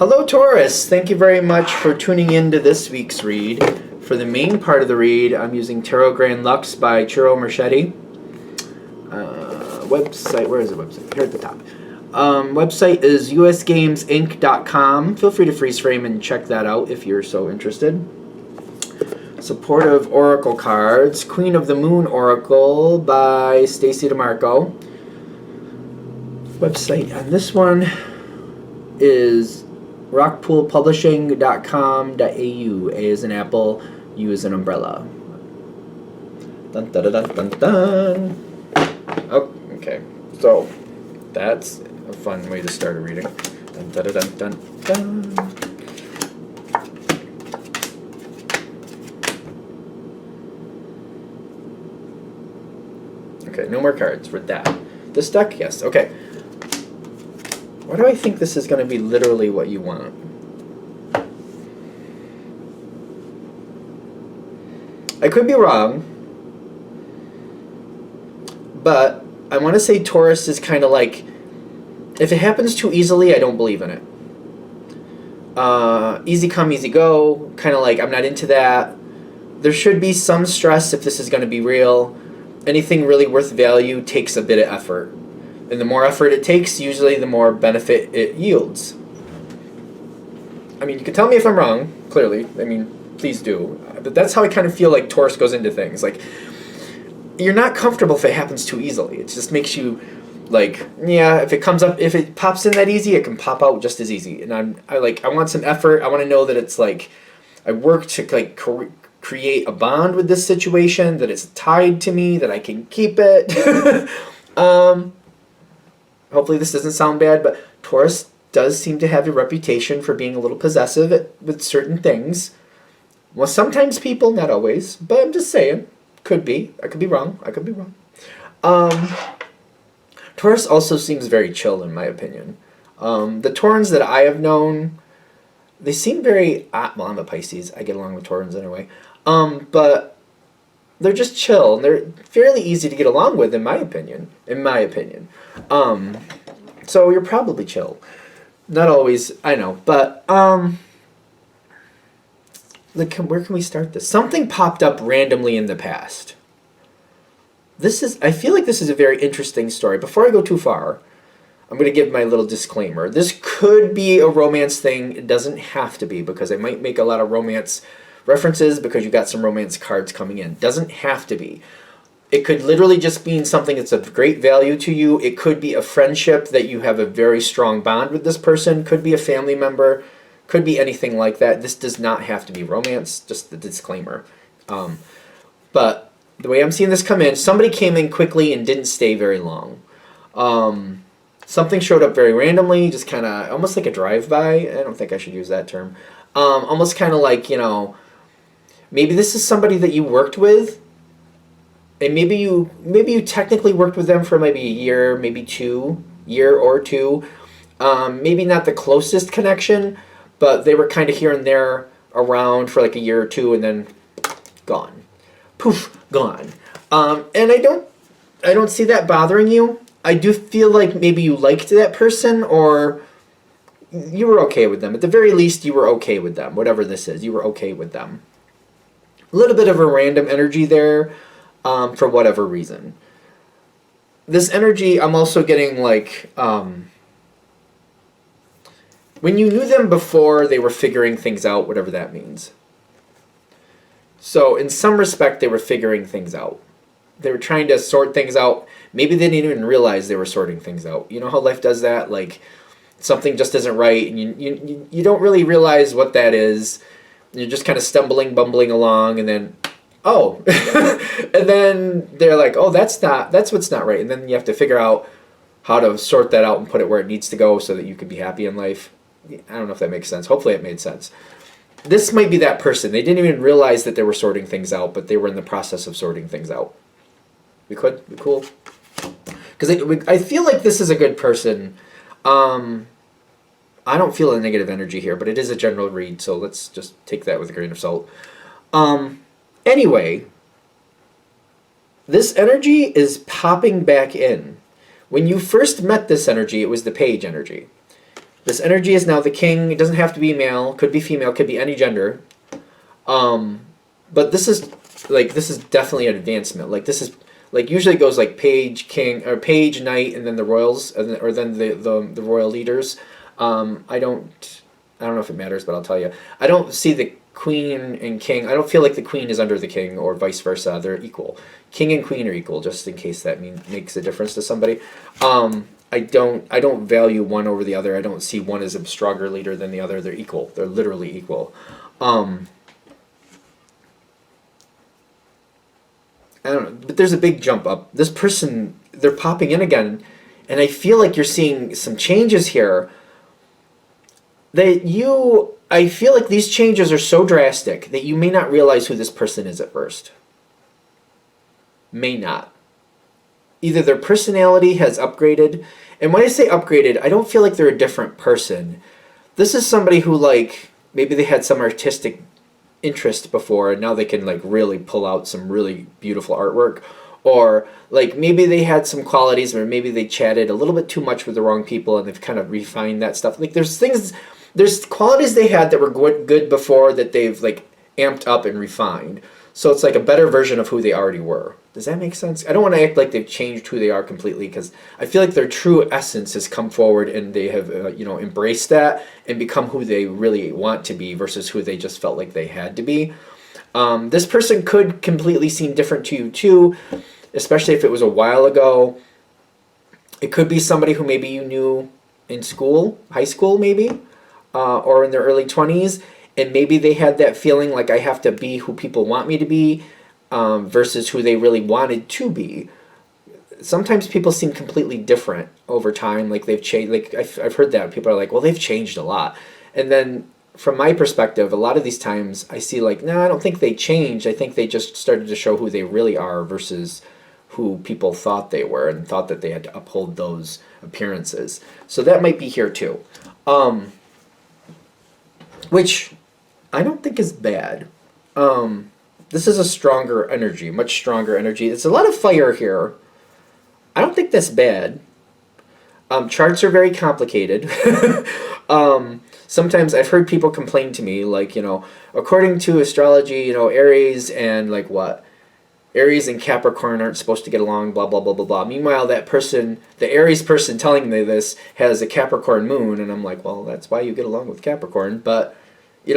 Hello, Taurus. Thank you very much for tuning in to this week's read. For the main part of the read, I'm using Tarot Grand Lux by Chiro Marchetti. Website, where is the website? Here at the top. Website is usgamesinc.com. Feel free to freeze frame and check that out if you're so interested. Supportive Oracle cards. Queen of the Moon Oracle by Stacy DeMarco. Website on this one is rockpoolpublishing.com.au. A is an apple, U is an umbrella. Dun, dun, dun, dun, dun. Oh, okay, so that's a fun way to start a reading. Dun, dun, dun, dun, dun. Okay, no more cards. Read that. This deck, yes. Okay. Why do I think this is going to be literally what you want? I could be wrong, but I want to say Taurus is kind of like, if it happens too easily, I don't believe in it. Easy come, easy go, kind of like, I'm not into that. There should be some stress if this is going to be real. Anything really worth value takes a bit of effort. And the more effort it takes, usually the more benefit it yields. I mean, you can tell me if I'm wrong, clearly. I mean, please do. But that's how I kind of feel like Taurus goes into things. Like, you're not comfortable if it happens too easily. It just makes you, like, yeah, if it comes up, if it pops in that easy, it can pop out just as easy. And I want some effort. I want to know that it's like, I work to, like, create a bond with this situation, that it's tied to me, that I can keep it. Hopefully this doesn't sound bad, but Taurus does seem to have a reputation for being a little possessive with certain things. Well, sometimes people, not always, but I'm just saying. Could be. I could be wrong. I could be wrong. Taurus also seems very chill, in my opinion. The Taurans that I have known, they seem very... well, I'm a Pisces. I get along with Taurans anyway. But they're just chill, and they're fairly easy to get along with, in my opinion. So you're probably chill. Not always, I know, but like, where can we start this? Something popped up randomly in the past. I feel like this is a very interesting story. Before I go too far, I'm going to give my little disclaimer. This could be a romance thing. It doesn't have to be, because I might make a lot of romance references because you got some romance cards coming in. Doesn't have to be. It could literally just mean something that's of great value to you. It could be a friendship that you have a very strong bond with this person. Could be a family member. Could be anything like that. This does not have to be romance. Just the disclaimer. But the way I'm seeing this come in, somebody came in quickly and didn't stay very long. Something showed up very randomly, just kind of almost like a drive-by. I don't think I should use that term. Almost kind of like, you know, maybe this is somebody that you worked with, and maybe you technically worked with them for maybe a year, maybe year or two. Maybe not the closest connection, but they were kind of here and there around for like a year or two, and then gone. Poof, gone. And I don't see that bothering you. I do feel like maybe you liked that person, or you were okay with them. At the very least, you were okay with them. Whatever this is, you were okay with them. A little bit of a random energy there, for whatever reason. This energy, I'm also getting like, when you knew them before, they were figuring things out, whatever that means. So in some respect, they were figuring things out. They were trying to sort things out. Maybe they didn't even realize they were sorting things out. You know how life does that? Like, something just isn't right, and you don't really realize what that is. You're just kind of bumbling along, and then, oh. And then they're like, oh, that's what's not right. And then you have to figure out how to sort that out and put it where it needs to go so that you can be happy in life. I don't know if that makes sense. Hopefully it made sense. This might be that person. They didn't even realize that they were sorting things out, but they were in the process of sorting things out. We cool? Because I feel like this is a good person. I don't feel a negative energy here, but it is a general read, so let's just take that with a grain of salt. Anyway, this energy is popping back in. When you first met this energy, it was the page energy. This energy is now the king. It doesn't have to be male. Could be female. Could be any gender. But this is definitely an advancement. Like this is like usually it goes like page, king, or page, knight, and then the royals, or then the royal leaders. I don't know if it matters, but I'll tell you. I don't see the queen and king. I don't feel like the queen is under the king or vice versa. They're equal. King and queen are equal, just in case that makes a difference to somebody. I don't value one over the other. I don't see one as a stronger leader than the other. They're equal. They're literally equal. I don't know, but there's a big jump up. This person, they're popping in again, and I feel like you're seeing some changes here. I feel like these changes are so drastic that you may not realize who this person is at first. May not. Either their personality has upgraded, and when I say upgraded, I don't feel like they're a different person. This is somebody who, like, maybe they had some artistic interest before and now they can like really pull out some really beautiful artwork, or like maybe they had some qualities, or maybe they chatted a little bit too much with the wrong people and they've kind of refined that stuff. Like there's qualities they had that were good before that they've like amped up and refined, so it's like a better version of who they already were. Does that make sense? I don't want to act like they've changed who they are completely, because I feel like their true essence has come forward and they have embraced that and become who they really want to be versus who they just felt like they had to be. This person could completely seem different to you too, especially if it was a while ago. It could be somebody who maybe you knew in school, high school maybe, or in their early 20s, and maybe they had that feeling like I have to be who people want me to be, versus who they really wanted to be. Sometimes people seem completely different over time, like they've changed. Like I've heard that people are like, well, they've changed a lot. And then from my perspective, a lot of these times I see like, no, I don't think they changed. I think they just started to show who they really are versus who people thought they were and thought that they had to uphold those appearances. So that might be here too, which I don't think is bad. This is a stronger energy, much stronger energy. It's a lot of fire here. I don't think that's bad. Charts are very complicated. Sometimes I've heard people complain to me, like, according to astrology, Aries and like what? Aries and Capricorn aren't supposed to get along, blah, blah, blah, blah, blah. Meanwhile, that person, the Aries person telling me this, has a Capricorn moon, and I'm like, well, that's why you get along with Capricorn. But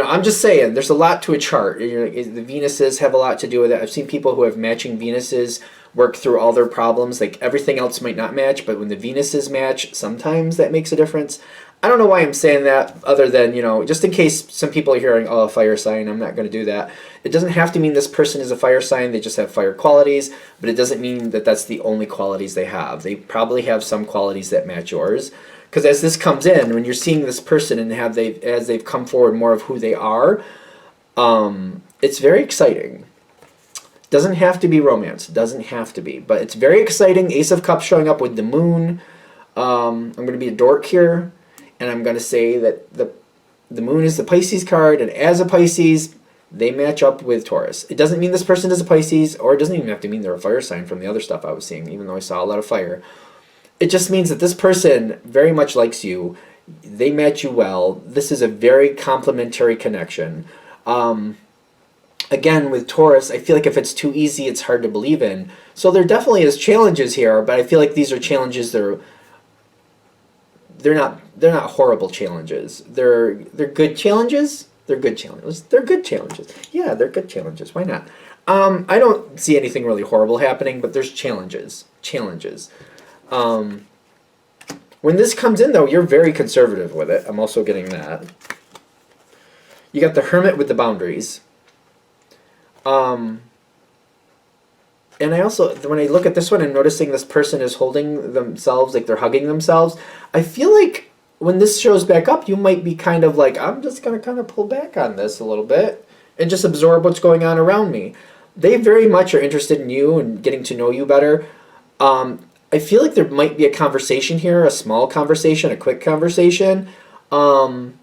I'm just saying, there's a lot to a chart. The Venuses have a lot to do with it. I've seen people who have matching Venuses work through all their problems. Like, everything else might not match, but when the Venuses match, sometimes that makes a difference. I don't know why I'm saying that, other than, just in case some people are hearing, oh, a fire sign, I'm not going to do that. It doesn't have to mean this person is a fire sign. They just have fire qualities, but it doesn't mean that that's the only qualities they have. They probably have some qualities that match yours. Because as this comes in, when you're seeing this person and as they've come forward more of who they are, it's very exciting. Doesn't have to be romance. Doesn't have to be. But it's very exciting. Ace of Cups showing up with the moon. I'm going to be a dork here, and I'm going to say that the moon is the Pisces card, and as a Pisces, they match up with Taurus. It doesn't mean this person is a Pisces, or it doesn't even have to mean they're a fire sign from the other stuff I was seeing, even though I saw a lot of fire. It just means that this person very much likes you. They match you well. This is a very complementary connection. Again, with Taurus, I feel like if it's too easy, it's hard to believe in. So there definitely is challenges here, but I feel like these are challenges that they're not horrible challenges. They're good challenges. They're good challenges. They're good challenges. Yeah, they're good challenges. Why not? I don't see anything really horrible happening, but there's challenges. When this comes in, though, you're very conservative with it. I'm also getting that. You got the Hermit with the boundaries. And I also, when I look at this one and noticing this person is holding themselves, like they're hugging themselves, I feel like when this shows back up, you might be kind of like, I'm just going to kind of pull back on this a little bit and just absorb what's going on around me. They very much are interested in you and getting to know you better. I feel like there might be a conversation here, a small conversation, a quick conversation. I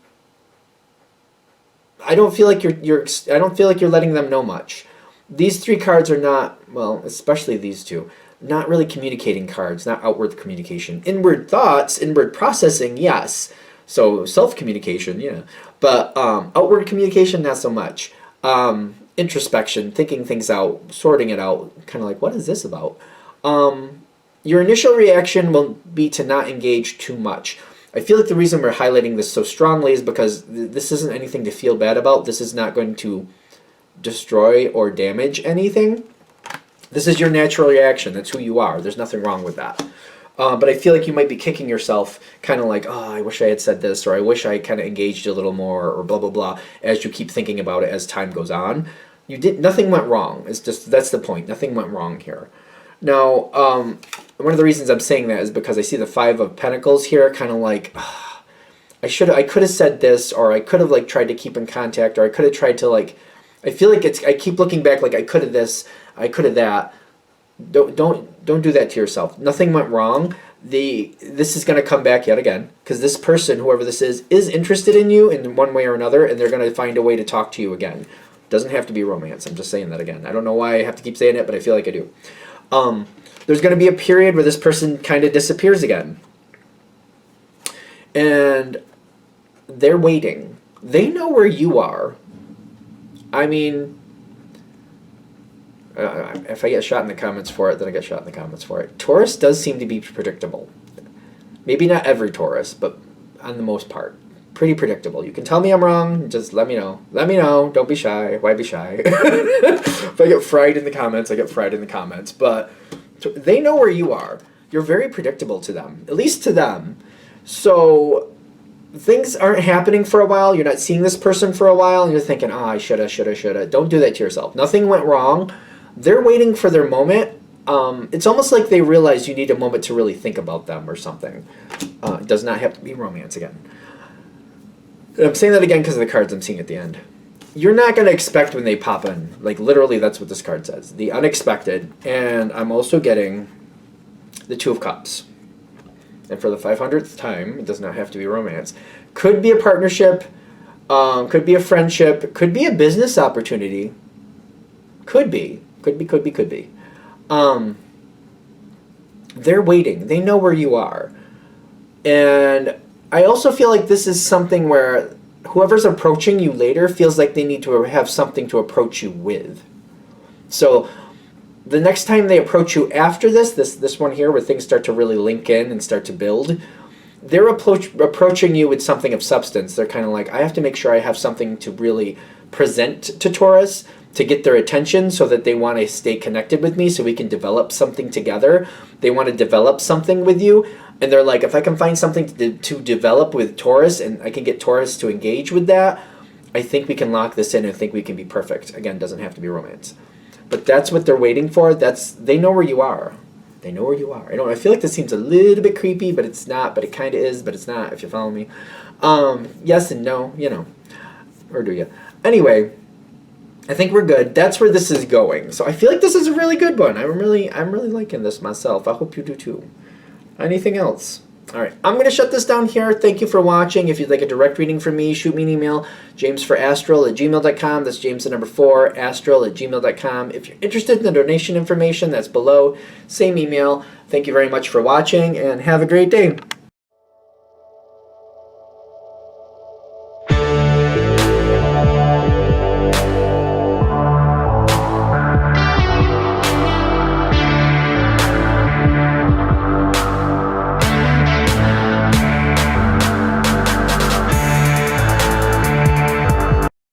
don't feel like I don't feel like you're letting them know much. These three cards are not, well, especially these two, not really communicating cards, not outward communication. Inward thoughts, inward processing, yes, So self-communication, yeah. But outward communication, not so much. Introspection, thinking things out, sorting it out, kind of like, what is this about? Your initial reaction will be to not engage too much. I feel like the reason we're highlighting this so strongly is because this isn't anything to feel bad about. This is not going to destroy or damage anything. This is your natural reaction. That's who you are. There's nothing wrong with that. But I feel like you might be kicking yourself, kind of like, oh, I wish I had said this, or I wish I kind of engaged a little more, or blah, blah, blah, as you keep thinking about it as time goes on. Nothing went wrong. It's just, that's the point. Nothing went wrong here. Now, one of the reasons I'm saying that is because I see the Five of Pentacles here, kind of like, I could have said this, or I could have like tried to keep in contact, or I could have tried to like, I feel like I keep looking back like I could have this, I could have that. Don't do that to yourself. Nothing went wrong. This is going to come back yet again, because this person, whoever this is interested in you in one way or another, and they're going to find a way to talk to you again. Doesn't have to be romance. I'm just saying that again. I don't know why I have to keep saying it, but I feel like I do. There's going to be a period where this person kind of disappears again. And they're waiting. They know where you are. I mean, if I get shot in the comments for it, then I get shot in the comments for it. Taurus does seem to be predictable. Maybe not every Taurus, but on the most part. Pretty predictable. You can tell me I'm wrong, just let me know. Let me know. Don't be shy. Why be shy? If I get fried in the comments, I get fried in the comments. But they know where you are. You're very predictable to them, at least to them. So things aren't happening for a while. You're not seeing this person for a while, and you're thinking, oh, I shoulda. Don't do that to yourself. Nothing went wrong. They're waiting for their moment. It's almost like they realize you need a moment to really think about them or something. It does not have to be romance again. I'm saying that again because of the cards I'm seeing at the end. You're not going to expect when they pop in. Like, literally, that's what this card says. The unexpected. And I'm also getting the Two of Cups. And for the 500th time, it does not have to be romance. Could be a partnership. Could be a friendship. Could be a business opportunity. Could be. Could be. They're waiting. They know where you are. And I also feel like this is something where whoever's approaching you later feels like they need to have something to approach you with. So the next time they approach you after this one here, where things start to really link in and start to build, they're approaching you with something of substance. They're kind of like, I have to make sure I have something to really present to Taurus to get their attention so that they want to stay connected with me so we can develop something together. They want to develop something with you. And they're like, if I can find something to develop with Taurus and I can get Taurus to engage with that, I think we can lock this in and I think we can be perfect. Again, doesn't have to be romance. But that's what they're waiting for. They know where you are. They know where you are. I feel like this seems a little bit creepy, but it's not. But it kind of is, but it's not, if you follow me. Yes and no, Or do you? Anyway, I think we're good. That's where this is going. So I feel like this is a really good one. I'm really liking this myself. I hope you do too. Anything else? All right, I'm going to shut this down here. Thank you for watching. If you'd like a direct reading from me, shoot me an email, jamesforastral@gmail.com. That's James the number 4, astral@gmail.com. If you're interested in the donation information, that's below. Same email. Thank you very much for watching, and have a great day.